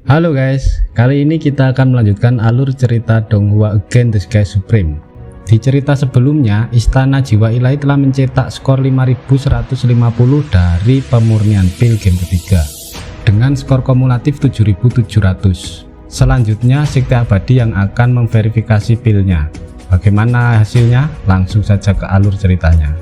Halo guys, kali ini kita akan melanjutkan alur cerita Donghua Against the Sky Supreme. Di cerita sebelumnya, Istana Jiwa Ilahi telah mencetak skor 5150 dari pemurnian pil game ketiga dengan skor kumulatif 7700. Selanjutnya Sekte Abadi yang akan memverifikasi pilnya. Bagaimana hasilnya? Langsung saja ke alur ceritanya.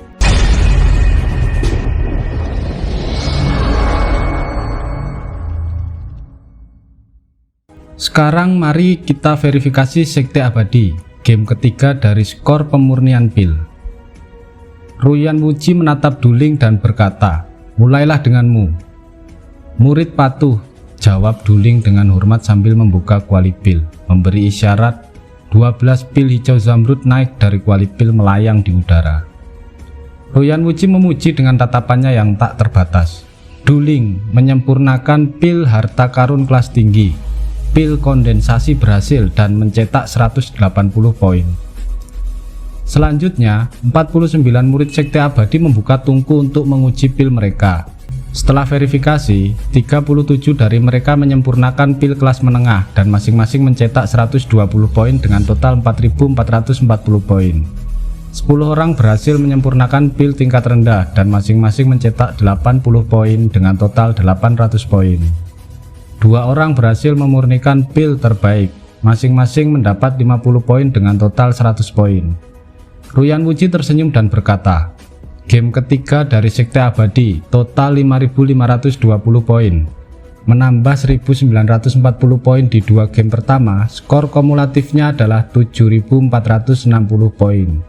Sekarang mari kita verifikasi Sekte Abadi, game ketiga dari skor pemurnian pil. Ruyan Wuji menatap Duling dan berkata, "Mulailah denganmu." Murid patuh, jawab Duling dengan hormat sambil membuka kuali pil, memberi isyarat. 12 pil hijau zamrud naik dari kuali pil melayang di udara. Ruyan Wuji memuji dengan tatapannya yang tak terbatas. Duling menyempurnakan pil harta karun kelas tinggi. Pil kondensasi berhasil dan mencetak 180 poin. Selanjutnya, 49 murid Sekte Abadi membuka tungku untuk menguji pil mereka. Setelah verifikasi, 37 dari mereka menyempurnakan pil kelas menengah dan masing-masing mencetak 120 poin dengan total 4440 poin. 10 orang berhasil menyempurnakan pil tingkat rendah dan masing-masing mencetak 80 poin dengan total 800 poin. 2 orang berhasil memurnikan pil terbaik, masing-masing mendapat 50 poin dengan total 100 poin. Ruyan Wuji tersenyum dan berkata, "Game ketiga dari Sekte Abadi, total 5520 poin. Menambah 1940 poin di 2 game pertama, skor kumulatifnya adalah 7460 poin."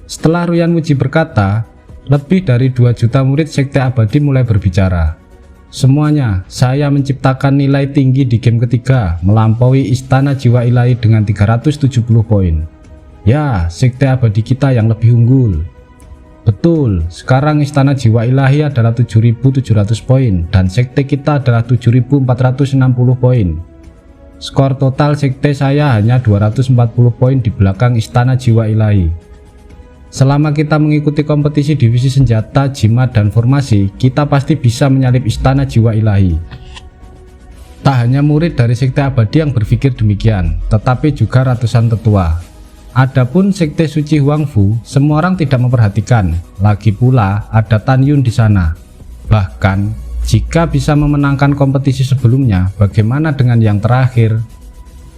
Setelah Ruyan Wuji berkata, lebih dari 2 juta murid Sekte Abadi mulai berbicara. "Semuanya, saya menciptakan nilai tinggi di game ketiga, melampaui Istana Jiwa Ilahi dengan 370 poin. Ya, Sekte Abadi kita yang lebih unggul." Betul, sekarang Istana Jiwa Ilahi adalah 7700 poin dan sekte kita adalah 7460 poin. Skor total sekte saya hanya 240 poin di belakang Istana Jiwa Ilahi. Selama kita mengikuti kompetisi divisi senjata, jimat, dan formasi, kita pasti bisa menyalip Istana Jiwa Ilahi. Tak hanya murid dari Sekte Abadi yang berpikir demikian, tetapi juga ratusan tetua. Adapun Sekte Suci Huangfu, semua orang tidak memperhatikan. Lagi pula ada Tan Yun di sana. Bahkan, jika bisa memenangkan kompetisi sebelumnya, bagaimana dengan yang terakhir?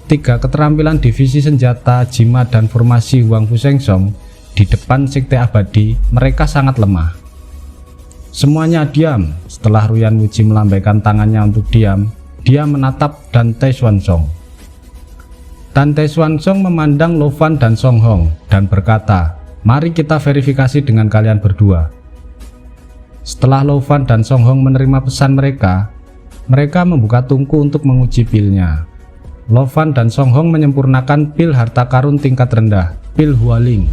3 keterampilan divisi senjata, jimat, dan formasi Huangfu Shengsong di depan Sekte Abadi, mereka sangat lemah. Semuanya diam. Setelah Ruyan Wuji melambaikan tangannya untuk diam, dia menatap Dan Tai Xuansong. Dan Tai Xuansong memandang Lo Fan dan Song Hong dan berkata, "Mari kita verifikasi dengan kalian berdua." Setelah Lo Fan dan Song Hong menerima pesan mereka membuka tungku untuk menguji pilnya. Lo Fan dan Song Hong menyempurnakan pil harta karun tingkat rendah, pil Hualing.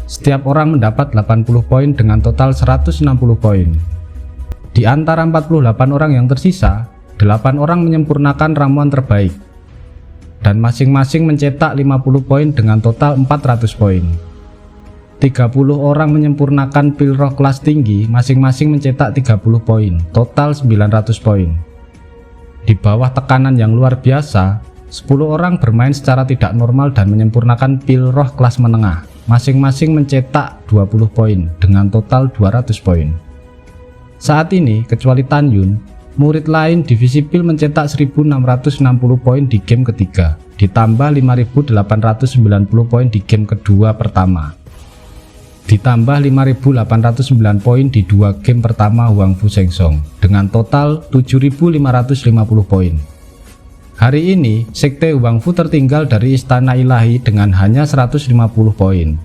Setiap orang mendapat 80 poin dengan total 160 poin. Di antara 48 orang yang tersisa, 8 orang menyempurnakan ramuan terbaik dan masing-masing mencetak 50 poin dengan total 400 poin. 30 orang menyempurnakan pil roh kelas tinggi, masing-masing mencetak 30 poin, total 900 poin. Di bawah tekanan yang luar biasa, 10 orang bermain secara tidak normal dan menyempurnakan pil roh kelas menengah, masing-masing mencetak 20 poin dengan total 200 poin. Saat ini, kecuali Tan Yun, murid lain divisi pil mencetak 1660 poin di game ketiga, ditambah 5890 poin di game kedua pertama, ditambah 5809 poin di 2 game pertama Huangfu Shengsong, dengan total 7550 poin. Hari ini, Sekte Huangfu tertinggal dari Istana Ilahi dengan hanya 150 poin,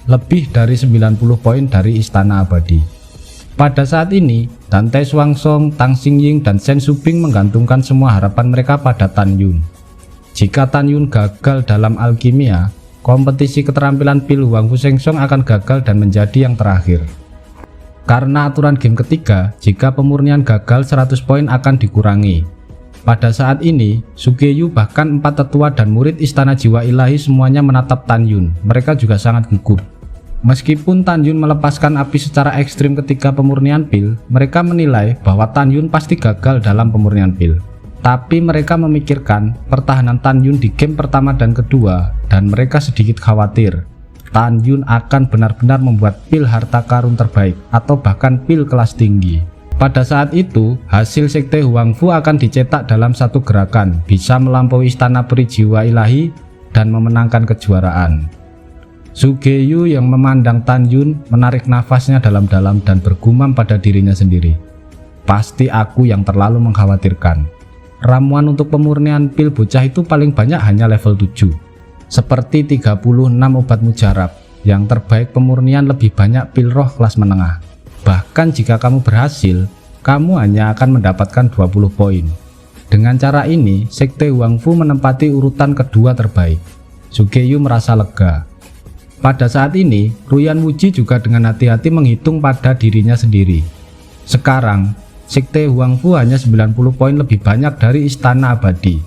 lebih dari 90 poin dari Istana Abadi. Pada saat ini, Dan Tai Xuansong, Tang Xingying, dan Shen Shubing menggantungkan semua harapan mereka pada Tan Yun. Jika Tan Yun gagal dalam alkimia, kompetisi keterampilan pil Huangfu Shengsong akan gagal dan menjadi yang terakhir. Karena aturan game ketiga, jika pemurnian gagal 100 poin akan dikurangi. Pada saat ini, Sugeyu bahkan 4 tetua dan murid Istana Jiwa Ilahi semuanya menatap Tan Yun. Mereka juga sangat gugup. Meskipun Tan Yun melepaskan api secara ekstrim ketika pemurnian pil, mereka menilai bahwa Tan Yun pasti gagal dalam pemurnian pil. Tapi mereka memikirkan pertahanan Tan Yun di game pertama dan kedua, dan mereka sedikit khawatir Tan Yun akan benar-benar membuat pil harta karun terbaik atau bahkan pil kelas tinggi. Pada saat itu, hasil sekte Huangfu akan dicetak dalam satu gerakan, bisa melampaui istana peri jiwa ilahi dan memenangkan kejuaraan. Su Geyu yang memandang Tan Yun menarik nafasnya dalam-dalam dan bergumam pada dirinya sendiri. Pasti aku yang terlalu mengkhawatirkan. Ramuan untuk pemurnian pil bocah itu paling banyak hanya level 7. Seperti 36 obat mujarab, yang terbaik pemurnian lebih banyak pil roh kelas menengah. Bahkan jika kamu berhasil, kamu hanya akan mendapatkan 20 poin. Dengan cara ini, sekte Huangfu menempati urutan kedua terbaik. Su Geyu merasa lega. Pada saat ini, Ruyan Wuji juga dengan hati-hati menghitung pada dirinya sendiri. Sekarang, sekte Huangfu hanya 90 poin lebih banyak dari istana abadi.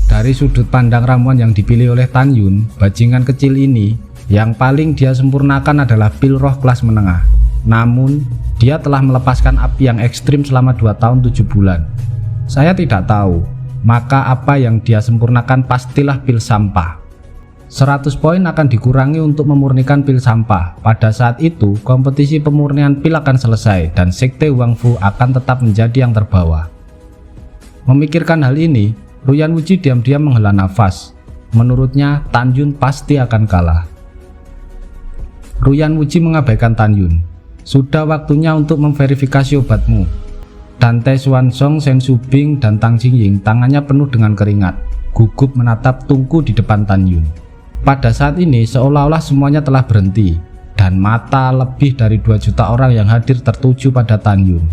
Dari sudut pandang ramuan yang dipilih oleh Tan Yun, bajingan kecil ini, yang paling dia sempurnakan adalah pil roh kelas menengah. Namun, dia telah melepaskan api yang ekstrim selama 2 tahun 7 bulan. Saya tidak tahu, maka apa yang dia sempurnakan pastilah pil sampah. 100 poin akan dikurangi untuk memurnikan pil sampah. Pada saat itu, kompetisi pemurnian pil akan selesai dan sekte Huangfu akan tetap menjadi yang terbawa. Memikirkan hal ini, Ruyan Wuji diam-diam menghela nafas. Menurutnya, Tan Yun pasti akan kalah. Ruyan Wuji mengabaikan Tan Yun. Sudah waktunya untuk memverifikasi obatmu. Dante Xuanzong, Shen Subing, dan Tang Jingying tangannya penuh dengan keringat, gugup menatap tungku di depan Tan Yun. Pada saat ini seolah-olah semuanya telah berhenti dan mata lebih dari 2 juta orang yang hadir tertuju pada Tan Yun.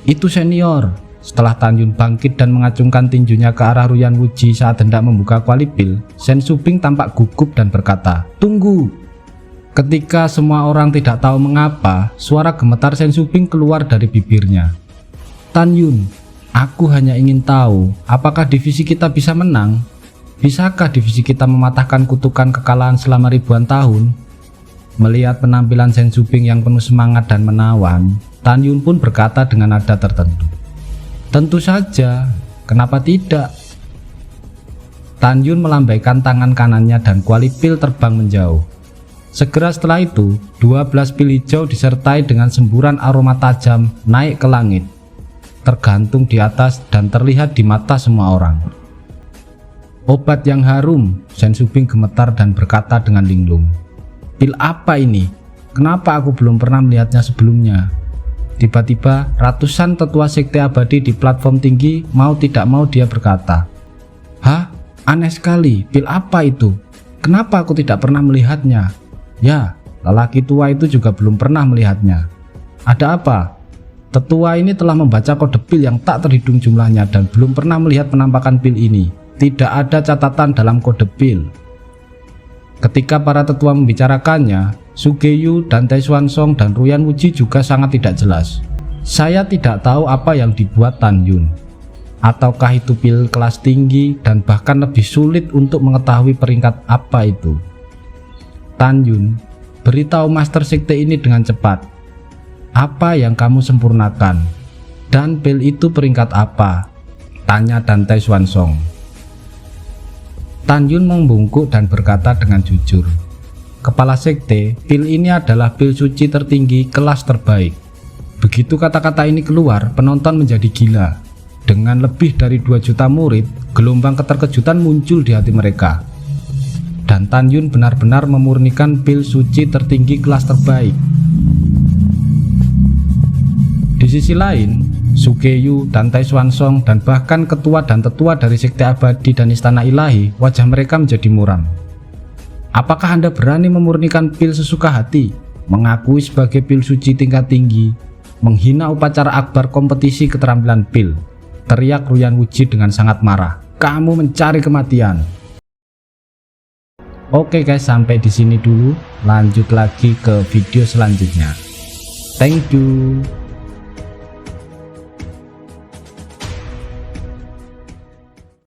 Itu senior. Setelah Tan Yun bangkit dan mengacungkan tinjunya ke arah Ruyan Wuji saat hendak membuka kuali pil, Shen Subing tampak gugup dan berkata, "Tunggu." Ketika semua orang tidak tahu mengapa, suara gemetar Shen Subing keluar dari bibirnya. "Tan Yun, aku hanya ingin tahu apakah divisi kita bisa menang? Bisakah divisi kita mematahkan kutukan kekalahan selama ribuan tahun?" Melihat penampilan Shen Subing yang penuh semangat dan menawan, Tan Yun pun berkata dengan nada tertentu, "Tentu saja, kenapa tidak?" Tan Yun melambaikan tangan kanannya dan kuali pil terbang menjauh. Segera setelah itu, 12 pil hijau disertai dengan semburan aroma tajam naik ke langit, tergantung di atas dan terlihat di mata semua orang. "Obat yang harum," Shen Subing gemetar dan berkata dengan linglung. "Pil apa ini? Kenapa aku belum pernah melihatnya sebelumnya?" Tiba-tiba ratusan tetua sekte abadi di platform tinggi mau tidak mau dia berkata, "Hah? Aneh sekali, pil apa itu? Kenapa aku tidak pernah melihatnya?" Ya, lelaki tua itu juga belum pernah melihatnya. "Ada apa?" Tetua ini telah membaca kode pil yang tak terhitung jumlahnya dan belum pernah melihat penampakan pil ini. Tidak ada catatan dalam kode pil. Ketika para tetua membicarakannya, Su Geyu, Dante Xuanzong, dan Ruyan Wuji juga sangat tidak jelas. Saya tidak tahu apa yang dibuat Tan Yun. Ataukah itu pil kelas tinggi dan bahkan lebih sulit untuk mengetahui peringkat apa itu. "Tan Yun, beritahu Master Sekte ini dengan cepat. Apa yang kamu sempurnakan? Dan pil itu peringkat apa?" tanya Dante Xuanzong. Tan Yun membungkuk dan berkata dengan jujur, "Kepala sekte, pil ini adalah pil suci tertinggi kelas terbaik." Begitu kata-kata ini keluar, penonton menjadi gila. Dengan lebih dari 2 juta murid, gelombang keterkejutan muncul di hati mereka. Dan Tan Yun benar-benar memurnikan pil suci tertinggi kelas terbaik. Di sisi lain, Su Geyu, Dante Xuanzong, dan bahkan ketua dan tetua dari sekte abadi dan istana ilahi, wajah mereka menjadi muram. Apakah Anda berani memurnikan pil sesuka hati, mengakui sebagai pil suci tingkat tinggi, menghina upacara akbar kompetisi keterampilan pil? Teriak Ruyan Wuji dengan sangat marah. "Kamu mencari kematian." Oke guys, sampai di sini dulu. Lanjut lagi ke video selanjutnya. Thank you.